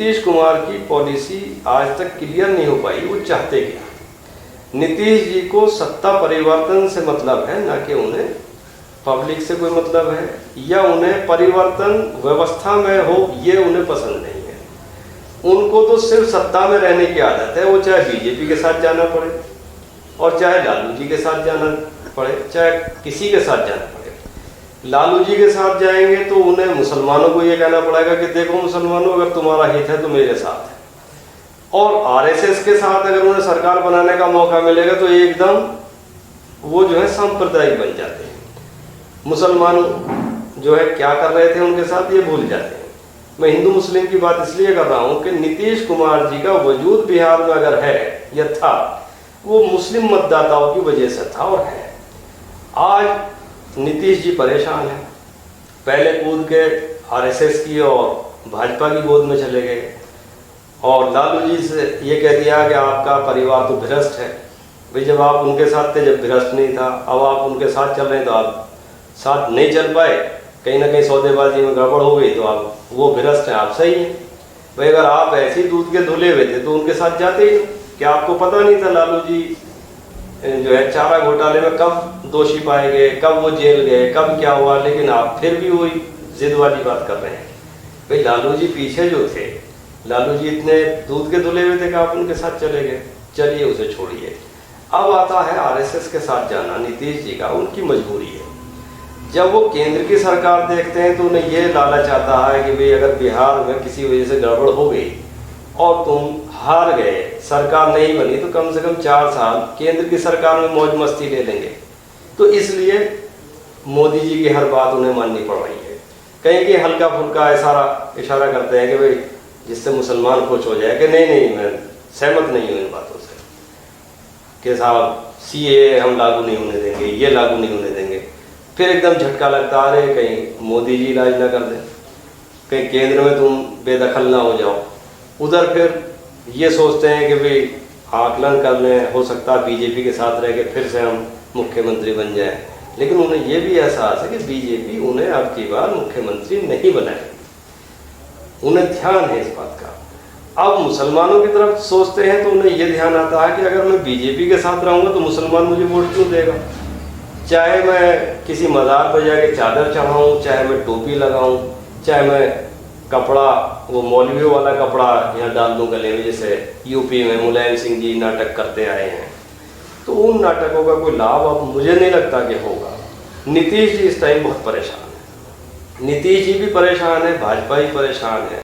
नीतीश कुमार की पॉलिसी आज तक क्लियर नहीं हो पाई, वो चाहते क्या। नीतीश जी को सत्ता परिवर्तन से मतलब है, ना कि उन्हें पब्लिक से कोई मतलब है, या उन्हें परिवर्तन व्यवस्था में हो ये उन्हें पसंद नहीं है। उनको तो सिर्फ सत्ता में रहने की आदत है, वो चाहे बीजेपी के साथ जाना पड़े और चाहे लालू जी के साथ जाना पड़े, चाहे किसी के साथ जाना पड़े। लालू जी के साथ जाएंगे तो उन्हें मुसलमानों को ये कहना पड़ेगा कि देखो मुसलमानों, अगर तुम्हारा हित है तो मेरे साथ है। और आरएसएस के साथ अगर उन्हें सरकार बनाने का मौका मिलेगा तो एकदम वो जो है सांप्रदायिक बन जाते हैं। मुसलमान जो है क्या कर रहे थे उनके साथ ये भूल जाते हैं। मैं हिंदू मुस्लिम की बात इसलिए कर रहा हूँ कि नीतीश कुमार जी का वजूद बिहार में अगर है या था, वो मुस्लिम मतदाताओं की वजह से था और है। आज नीतीश जी परेशान हैं, पहले कूद के आरएसएस की और भाजपा की गोद में चले गए और लालू जी से ये कह दिया कि आपका परिवार तो भ्रष्ट है। भाई जब आप उनके साथ थे जब भ्रष्ट नहीं था, अब आप उनके साथ चल रहे हैं तो आप साथ नहीं चल पाए, कहीं ना कहीं सौदेबाजी में गड़बड़ हो गई तो आप वो भ्रष्ट हैं, आप सही हैं। भाई अगर आप ऐसे ही दूध के धुले हुए थे तो उनके साथ जाते ही। क्या आपको पता नहीं था लालू जी जो है चारा घोटाले में कब दोषी पाए गए, कब वो जेल गए, कब क्या हुआ, लेकिन आप फिर भी वही जिद वाली बात कर रहे हैं। भाई लालू जी पीछे जो थे, लालू जी इतने दूध के धुले हुए थे कि आप उनके साथ चले गए, चलिए उसे छोड़िए। अब आता है आरएसएस के साथ जाना नीतीश जी का, उनकी मजबूरी है। जब वो केंद्र की सरकार देखते हैं तो उन्हें ये लालच आता है कि भाई अगर बिहार में किसी वजह से गड़बड़ हो गई और तुम हार गए, सरकार नहीं बनी, तो कम से कम 4 साल केंद्र की सरकार में मौज मस्ती ले लेंगे। तो इसलिए मोदी जी की हर बात उन्हें माननी पड़ रही है। कहीं कि हल्का फुल्का इशारा करते हैं कि भाई जिससे मुसलमान खुश हो जाए कि नहीं मैं सहमत नहीं हूँ इन बातों से, कि साहब सीए हम लागू नहीं होने देंगे, ये लागू नहीं होने देंगे। फिर एकदम झटका लगता है, अरे कहीं मोदी जी इलाज ना कर दें, कहीं केंद्र में तुम बेदखल ना हो जाओ। उधर फिर ये सोचते हैं कि भाई आकलन कर लें, हो सकता है बीजेपी के साथ रह के फिर से हम मुख्यमंत्री बन जाएं। लेकिन उन्हें ये भी एहसास है कि बीजेपी उन्हें अब की बार मुख्यमंत्री नहीं बनाएगी, उन्हें ध्यान है इस बात का। अब मुसलमानों की तरफ सोचते हैं तो उन्हें ये ध्यान आता है कि अगर मैं बीजेपी के साथ रहूँगा तो मुसलमान मुझे वोट क्यों देगा। चाहे मैं किसी मज़ार पर जाके चादर चढ़ाऊँ, चाहे मैं टोपी लगाऊँ, चाहे मैं कपड़ा वो मौलवियों वाला कपड़ा यहाँ डाल दूँ गले में, जैसे यूपी में मुलायम सिंह जी नाटक करते आए हैं, तो उन नाटकों का कोई लाभ अब मुझे नहीं लगता कि होगा। नीतीश जी इस टाइम बहुत परेशान है, नीतीश जी भी परेशान है, भाजपा ही परेशान है।